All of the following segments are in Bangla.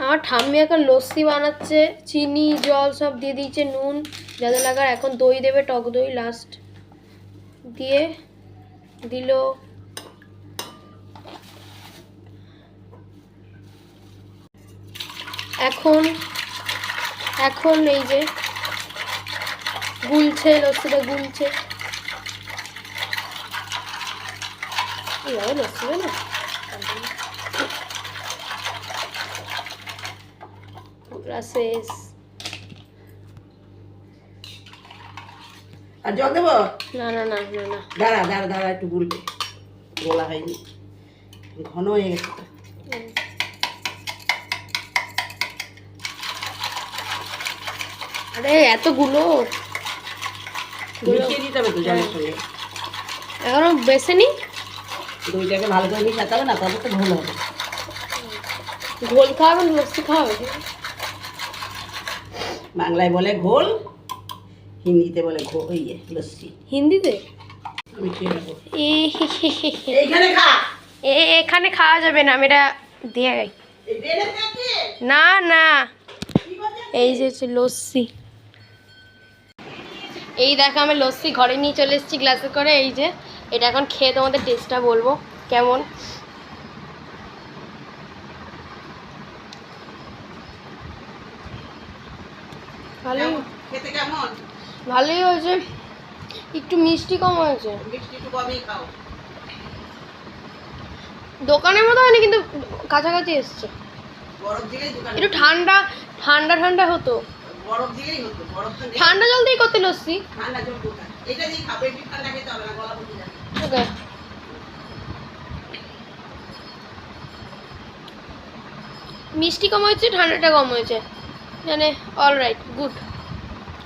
আমার ঠাম্মি এখন লস্যি বানাচ্ছে, চিনি জল সব দিয়ে দিয়েছে, নুন যাতে লাগার, এখন দই দেবে, টক দই লাস্ট দিয়ে দিল। এখন এখন এই যে গুলছে, লস্যিটা গুলছে। লস্যি না শেষ। আর জল দেবো? না না না না না, দাঁড়া দাঁড়া দাঁড়া, একটু গুলবে, গোলা হয়নি, ঘন হয়ে গেছে। আরে এতগুলো মিশিয়ে দিতে হবে তো জলের সঙ্গে। এখনো বেছে নি, দইটাকে ভালো করে মিশাতে হবে না, তবে তো ভালো হবে। ঘোল খাওয়াবেন লস্যি খাওয়াবে? বাংলায় বলে ঘোল, হিন্দিতে বলে লস্যি। হিন্দিতে? আমি খেয়ে নেবো। এইখানে খা। এখানে খাওয়া যাবে না, আমি এটা দিয়ে গাই। না না, এই যে হচ্ছে লস্যি। এই দেখো আমি লস্যি ঘরে নিয়ে চলে এসেছি গ্লাসে করে। এই যে এটা এখন খেয়ে তোমাদের টেস্টটা বলবো কেমন। ভালোই, খেতে কেমন? ভালোই হয়েছে, একটু মিষ্টি কম হয়েছে। মিষ্টি একটু কমই খাও। দোকানের মতো হয়নি, কিন্তু কাছাকাছি এসছে। বরফ দিলেই দোকানে একটু ঠান্ডা ঠান্ডা ঠান্ডা হতো, বরফ দিলেই হতো। বরফ তো নেই। ঠান্ডা জল দিয়ে করতে লস্যি। ঠান্ডা জল কোথায়? এটা দিয়ে খাবে, একটু ঠান্ডা খেতে হবে না, গলা বসে যাবে। ওকে, মিষ্টি কম হয়েছে, ঠান্ডাটা কম হয়েছে, মানে অলরাইট, গুড,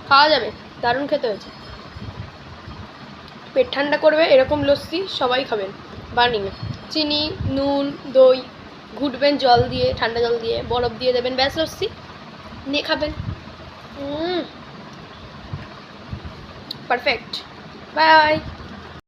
খাওয়া যাবে, দারুণ খেতে হয়েছে। পেট ঠান্ডা করবে এরকম লস্যি সবাই খাবেন বানিয়ে। চিনি নুন দই ঘুটবেন জল দিয়ে, ঠান্ডা জল দিয়ে, বরফ দিয়ে দেবেন, ব্যাস লস্যি নিয়ে খাবেন। পারফেক্ট। বাই।